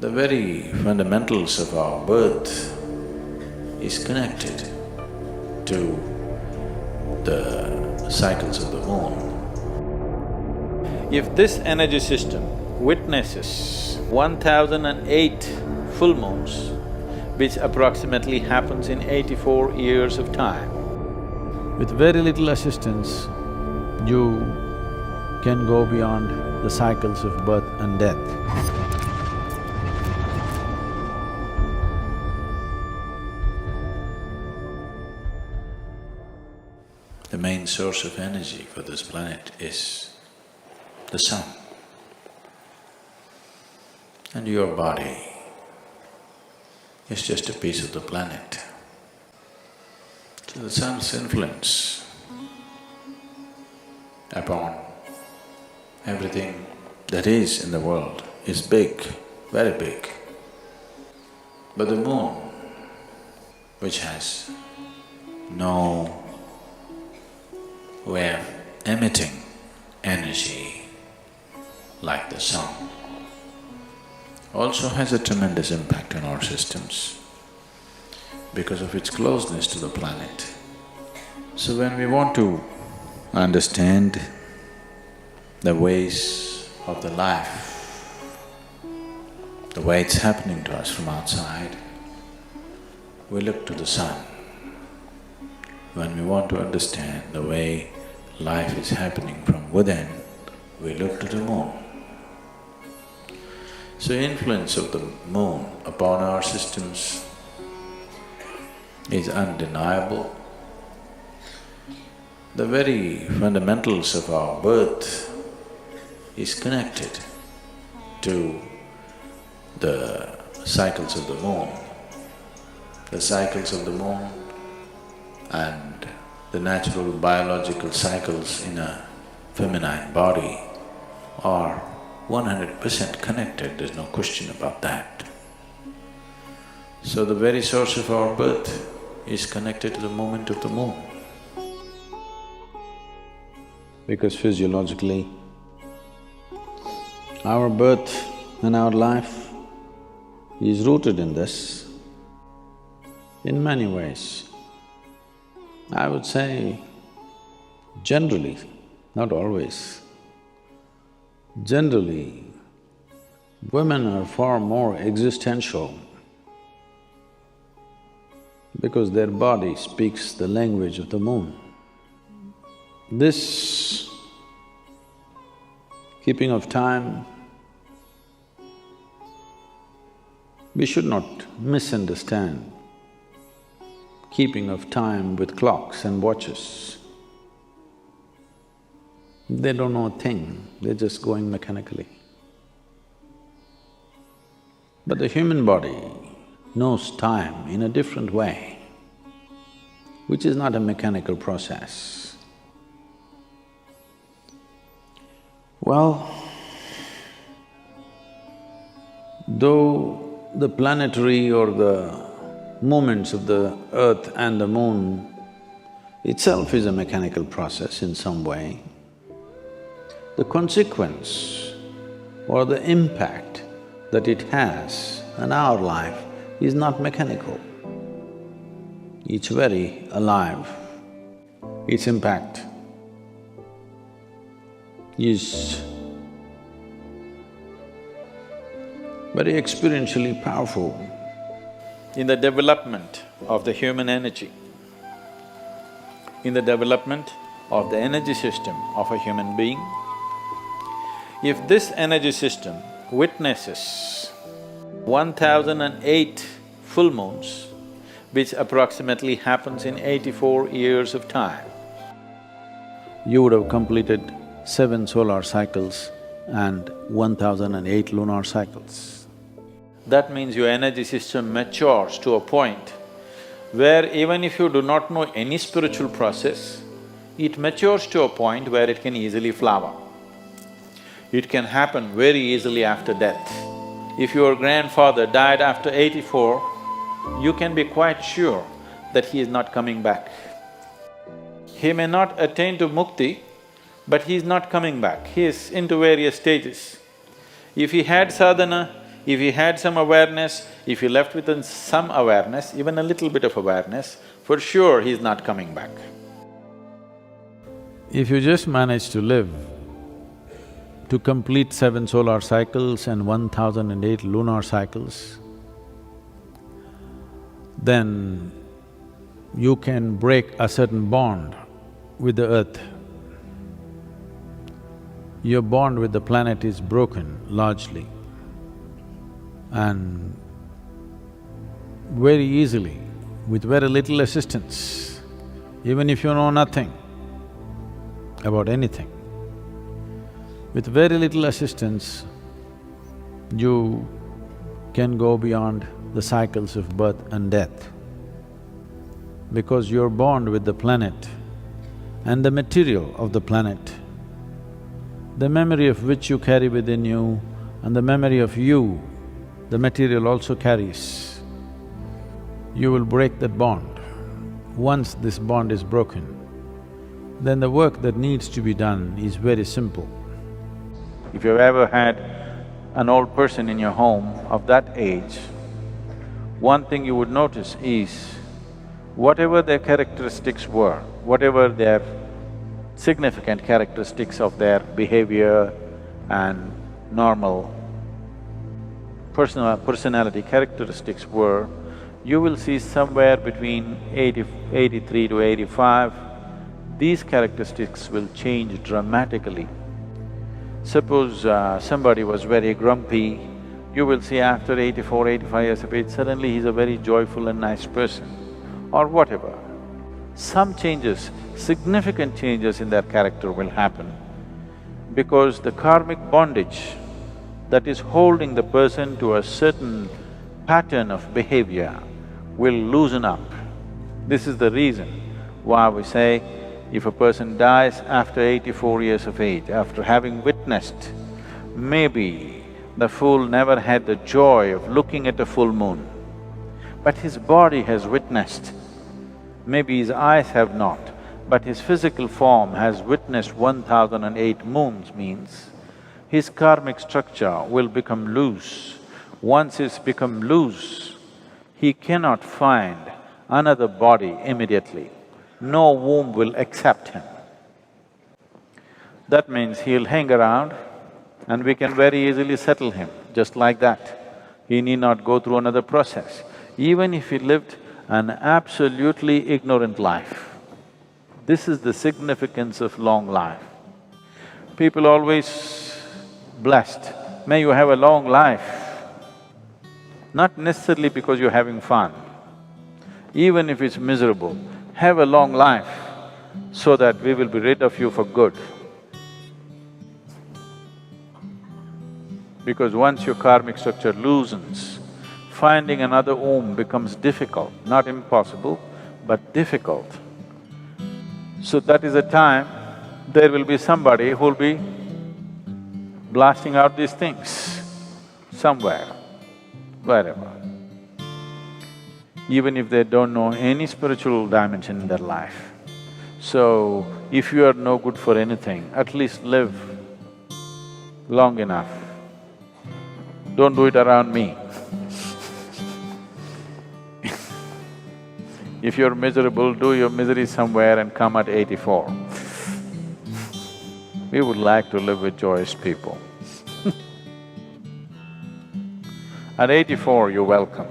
The very fundamentals of our birth is connected to the cycles of the moon. If this energy system witnesses 1008 full moons, which approximately happens in 84 years of time, with very little assistance, you can go beyond the cycles of birth and death. The main source of energy for this planet is the sun. And your body is just a piece of the planet. So the sun's influence upon everything that is in the world is big, very big. But the moon, which has no way of emitting energy like the sun, also has a tremendous impact on our systems because of its closeness to the planet. So when we want to understand the ways of the life, the way it's happening to us from outside, we look to the sun. When we want to understand the way life is happening from within, we look to the moon. So influence of the moon upon our systems is undeniable. The very fundamentals of our birth is connected to the cycles of the moon. The cycles of the moon and the natural biological cycles in a feminine body are 100% connected, there's no question about that. So the very source of our birth is connected to the movement of the moon. Because physiologically, our birth and our life is rooted in this in many ways. I would say generally, not always, generally, women are far more existential because their body speaks the language of the moon. This keeping of time, we should not misunderstand keeping of time with clocks and watches. They don't know a thing, they're just going mechanically. But the human body knows time in a different way, which is not a mechanical process. Well, though the planetary or the movements of the earth and the moon itself is a mechanical process in some way, the consequence or the impact that it has on our life is not mechanical. It's very alive. Its impact is very experientially powerful in the development of the human energy, in the development of the energy system of a human being. If this energy system witnesses 1008 full moons, which approximately happens in 84 years of time, you would have completed 7 solar cycles and 1008 lunar cycles. That means your energy system matures to a point where even if you do not know any spiritual process, it matures to a point where it can easily flower. It can happen very easily after death. If your grandfather died after 84, you can be quite sure that he is not coming back. He may not attain to mukti, but he is not coming back, he is into various stages. If he had sadhana, If he had some awareness, if he left with some awareness, even a little bit of awareness, for sure he's not coming back. If you just manage to live to complete 7 solar cycles and 1008 lunar cycles, then you can break a certain bond with the earth. Your bond with the planet is broken largely, and very easily, with very little assistance, even if you know nothing about anything, with very little assistance, you can go beyond the cycles of birth and death. Because your bond with the planet and the material of the planet, the memory of which you carry within you and the memory of you, the material also carries, you will break that bond. Once this bond is broken, then the work that needs to be done is very simple. If you've ever had an old person in your home of that age, one thing you would notice is whatever their characteristics were, whatever their significant characteristics of their behavior and normal personality characteristics were, you will see somewhere between 83 to 85, these characteristics will change dramatically. Suppose somebody was very grumpy, you will see after 84, 85 years of age, suddenly he's a very joyful and nice person, or whatever. Some changes, significant changes in their character will happen because the karmic bondage that is holding the person to a certain pattern of behavior will loosen up. This is the reason why we say if a person dies after 84 years of age, after having witnessed, maybe the fool never had the joy of looking at a full moon, but his body has witnessed. Maybe his eyes have not, but his physical form has witnessed 1008 moons, means his karmic structure will become loose. Once it's become loose, he cannot find another body immediately. No womb will accept him. That means he'll hang around and we can very easily settle him, just like that. He need not go through another process. Even if he lived an absolutely ignorant life, this is the significance of long life. People always blessed, may you have a long life, not necessarily because you're having fun. Even if it's miserable, have a long life so that we will be rid of you for good. Because once your karmic structure loosens, finding another womb becomes difficult, not impossible, but difficult. So that is the time there will be somebody who'll be blasting out these things somewhere, wherever. Even if they don't know any spiritual dimension in their life. So, if you are no good for anything, at least live long enough. Don't do it around me. If you're miserable, do your misery somewhere and come at 84. We would like to live with joyous people. At 84, you're welcome.